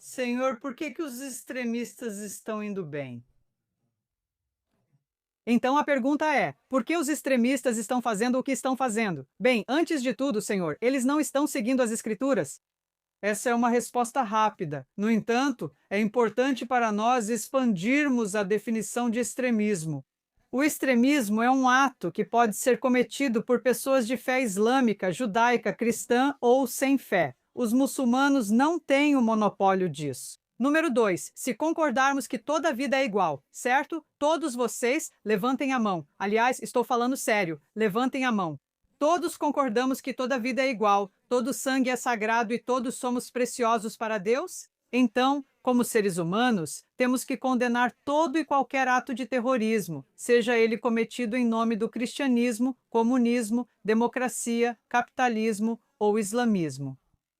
Senhor, por que que os extremistas estão indo bem? Então a pergunta é: por que os extremistas estão fazendo o que estão fazendo? Bem, antes de tudo, Senhor, eles não estão seguindo as Escrituras? Essa é uma resposta rápida. No entanto, é importante para nós expandirmos a definição de extremismo. O extremismo é um ato que pode ser cometido por pessoas de fé islâmica, judaica, cristã ou sem fé. Os muçulmanos não têm o monopólio disso. Número 2, se concordarmos que toda vida é igual, certo? Todos vocês levantem a mão. Aliás, estou falando sério, levantem a mão. Todos concordamos que toda vida é igual, todo sangue é sagrado e todos somos preciosos para Deus? Então, como seres humanos, temos que condenar todo e qualquer ato de terrorismo, seja ele cometido em nome do cristianismo, comunismo, democracia, capitalismo ou islamismo.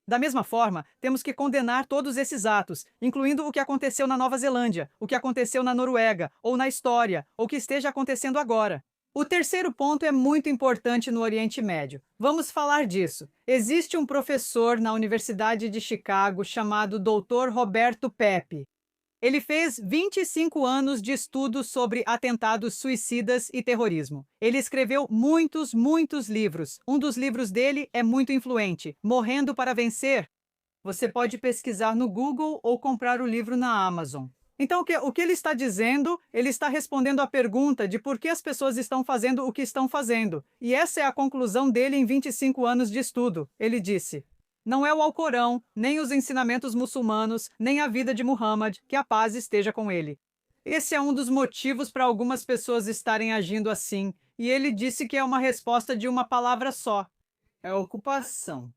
Da mesma forma, temos que condenar todos esses atos, incluindo o que aconteceu na Nova Zelândia, o que aconteceu na Noruega, ou na história, ou o que esteja acontecendo agora. O terceiro ponto é muito importante no Oriente Médio. Vamos falar disso. Existe um professor na Universidade de Chicago chamado Dr. Roberto Pepe. Ele fez 25 anos de estudos sobre atentados suicidas e terrorismo. Ele escreveu muitos livros. Um dos livros dele é muito influente, Morrendo para Vencer. Você pode pesquisar no Google ou comprar o livro na Amazon. Então, o que ele está dizendo? Ele está respondendo à pergunta de por que as pessoas estão fazendo o que estão fazendo. E essa é a conclusão dele em 25 anos de estudo. Ele disse: não é o Alcorão, nem os ensinamentos muçulmanos, nem a vida de Muhammad, que a paz esteja com ele. Esse é um dos motivos para algumas pessoas estarem agindo assim. E ele disse que é uma resposta de uma palavra só: é ocupação.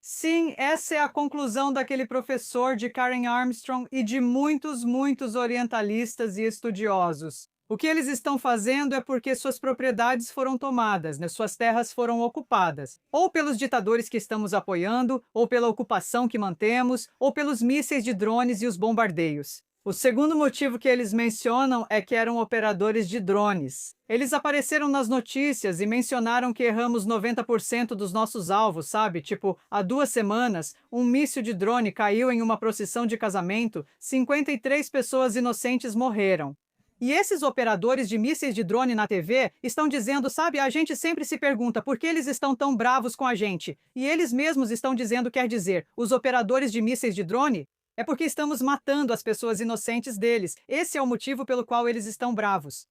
Sim, essa é a conclusão daquele professor de Karen Armstrong e de muitos orientalistas e estudiosos. O que eles estão fazendo é porque suas propriedades foram tomadas, né? Suas terras foram ocupadas, ou pelos ditadores que estamos apoiando, ou pela ocupação que mantemos, ou pelos mísseis de drones e os bombardeios. O segundo motivo que eles mencionam é que eram operadores de drones. Eles apareceram nas notícias e mencionaram que erramos 90% dos nossos alvos, sabe? Tipo, há 2 semanas, um míssil de drone caiu em uma procissão de casamento, 53 pessoas inocentes morreram. E esses operadores de mísseis de drone na TV estão dizendo, sabe, a gente sempre se pergunta por que eles estão tão bravos com a gente. E eles mesmos estão dizendo, quer dizer, os operadores de mísseis de drone? É porque estamos matando as pessoas inocentes deles. Esse é o motivo pelo qual eles estão bravos.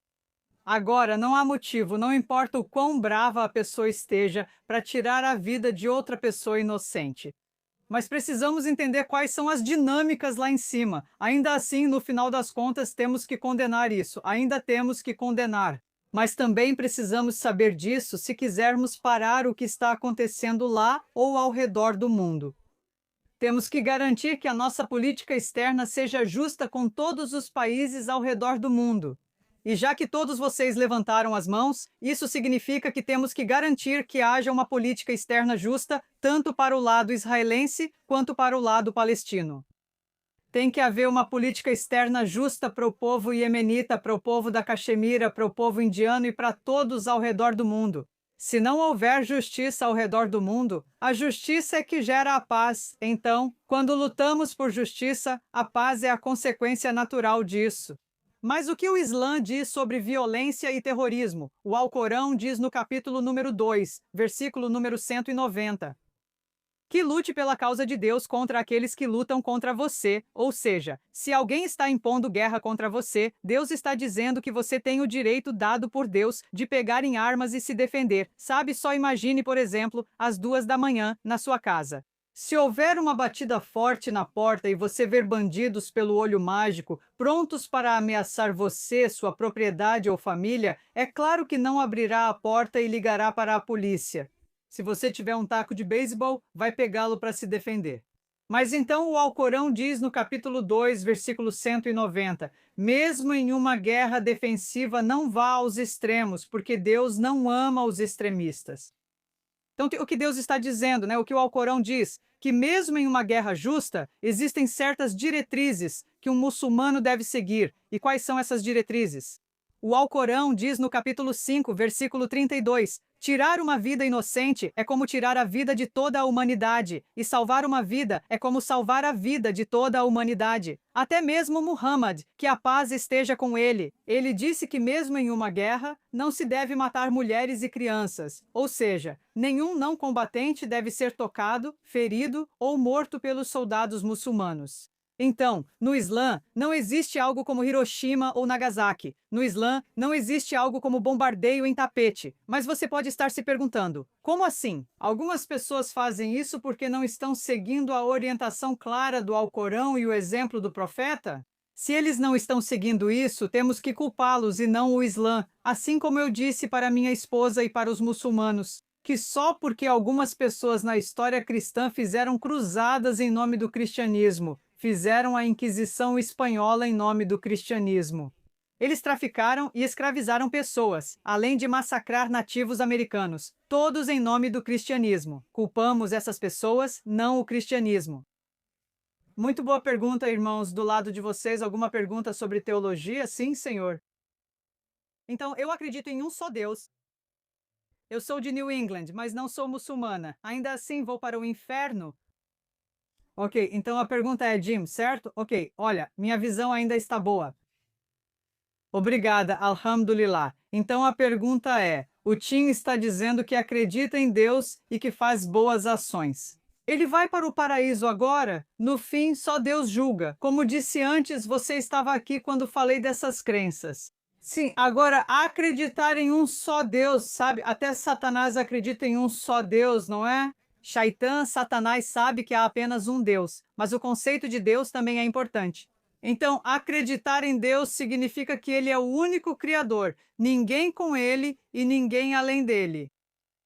Agora, não há motivo, não importa o quão brava a pessoa esteja, para tirar a vida de outra pessoa inocente. Mas precisamos entender quais são as dinâmicas lá em cima. Ainda assim, no final das contas, temos que condenar isso. Ainda temos que condenar. Mas também precisamos saber disso se quisermos parar o que está acontecendo lá ou ao redor do mundo. Temos que garantir que a nossa política externa seja justa com todos os países ao redor do mundo. E já que todos vocês levantaram as mãos, isso significa que temos que garantir que haja uma política externa justa, tanto para o lado israelense quanto para o lado palestino. Tem que haver uma política externa justa para o povo iemenita, para o povo da Caxemira, para o povo indiano e para todos ao redor do mundo. Se não houver justiça ao redor do mundo, a justiça é que gera a paz. Então, quando lutamos por justiça, a paz é a consequência natural disso. Mas o que o Islã diz sobre violência e terrorismo? O Alcorão diz no capítulo número 2, versículo número 190. Que lute pela causa de Deus contra aqueles que lutam contra você. Ou seja, se alguém está impondo guerra contra você, Deus está dizendo que você tem o direito dado por Deus de pegar em armas e se defender. Sabe, só imagine, por exemplo, às 2 da manhã, na sua casa. Se houver uma batida forte na porta e você ver bandidos pelo olho mágico, prontos para ameaçar você, sua propriedade ou família, é claro que não abrirá a porta e ligará para a polícia. Se você tiver um taco de beisebol, vai pegá-lo para se defender. Mas então o Alcorão diz no capítulo 2, versículo 190, mesmo em uma guerra defensiva não vá aos extremos, porque Deus não ama os extremistas. Então o que Deus está dizendo, né? O que o Alcorão diz, que mesmo em uma guerra justa, existem certas diretrizes que um muçulmano deve seguir. E quais são essas diretrizes? O Alcorão diz no capítulo 5, versículo 32, Tirar uma vida inocente é como tirar a vida de toda a humanidade, e salvar uma vida é como salvar a vida de toda a humanidade. Até mesmo Muhammad, que a paz esteja com ele, ele disse que mesmo em uma guerra, não se deve matar mulheres e crianças, ou seja, nenhum não combatente deve ser tocado, ferido ou morto pelos soldados muçulmanos. Então, no Islã, não existe algo como Hiroshima ou Nagasaki. No Islã, não existe algo como bombardeio em tapete. Mas você pode estar se perguntando, como assim? Algumas pessoas fazem isso porque não estão seguindo a orientação clara do Alcorão e o exemplo do profeta? Se eles não estão seguindo isso, temos que culpá-los e não o Islã, assim como eu disse para minha esposa e para os muçulmanos, que só porque algumas pessoas na história cristã fizeram cruzadas em nome do cristianismo, fizeram a Inquisição espanhola em nome do cristianismo. Eles traficaram e escravizaram pessoas, além de massacrar nativos americanos, todos em nome do cristianismo. Culpamos essas pessoas, não o cristianismo. Muito boa pergunta, irmãos. Do lado de vocês, alguma pergunta sobre teologia? Sim, senhor. Então, eu acredito em um só Deus. Eu sou de New England, mas não sou muçulmana. Ainda assim, vou para o inferno? Ok, então a pergunta é Jim, certo? Ok, olha, minha visão ainda está boa. Obrigada, Alhamdulillah. Então a pergunta é: o Tim está dizendo que acredita em Deus e que faz boas ações. Ele vai para o paraíso agora? No fim, só Deus julga. Como disse antes, você estava aqui quando falei dessas crenças. Sim, agora acreditar em um só Deus, sabe? Até Satanás acredita em um só Deus, não é? Shaitã, Satanás sabe que há apenas um Deus, mas o conceito de Deus também é importante. Então, acreditar em Deus significa que ele é o único Criador, ninguém com ele e ninguém além dele.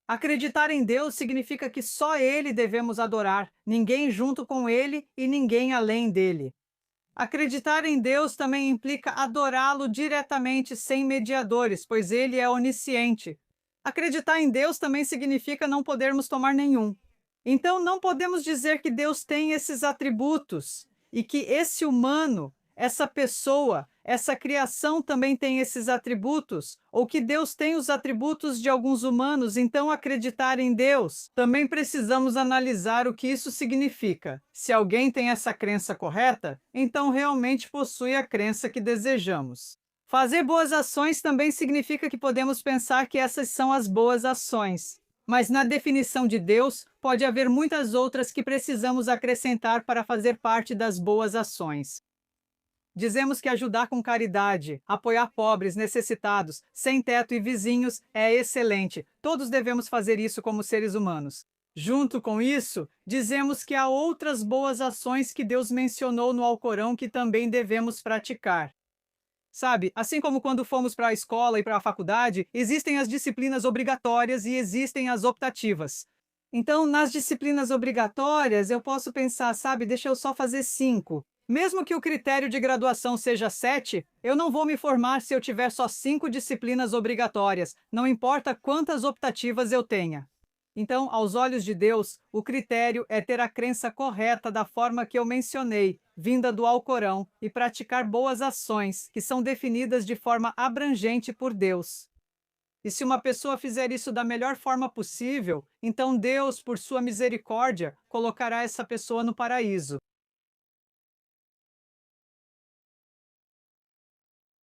Acreditar em Deus significa que só ele devemos adorar, ninguém junto com ele e ninguém além dele. Acreditar em Deus também implica adorá-lo diretamente sem mediadores, pois ele é onisciente. Acreditar em Deus também significa não podermos tomar nenhum. Então, não podemos dizer que Deus tem esses atributos e que esse humano, essa pessoa, essa criação também tem esses atributos, ou que Deus tem os atributos de alguns humanos, então acreditar em Deus. Também precisamos analisar o que isso significa. Se alguém tem essa crença correta, então realmente possui a crença que desejamos. Fazer boas ações também significa que podemos pensar que essas são as boas ações. Mas na definição de Deus, pode haver muitas outras que precisamos acrescentar para fazer parte das boas ações. Dizemos que ajudar com caridade, apoiar pobres, necessitados, sem teto e vizinhos é excelente. Todos devemos fazer isso como seres humanos. Junto com isso, dizemos que há outras boas ações que Deus mencionou no Alcorão que também devemos praticar. Sabe, assim como quando fomos para a escola e para a faculdade, existem as disciplinas obrigatórias e existem as optativas. Então, nas disciplinas obrigatórias, eu posso pensar, sabe, deixa eu só fazer 5. Mesmo que o critério de graduação seja 7, eu não vou me formar se eu tiver só 5 disciplinas obrigatórias, não importa quantas optativas eu tenha. Então, aos olhos de Deus, o critério é ter a crença correta da forma que eu mencionei, vinda do Alcorão, e praticar boas ações, que são definidas de forma abrangente por Deus. E se uma pessoa fizer isso da melhor forma possível, então Deus, por sua misericórdia, colocará essa pessoa no paraíso.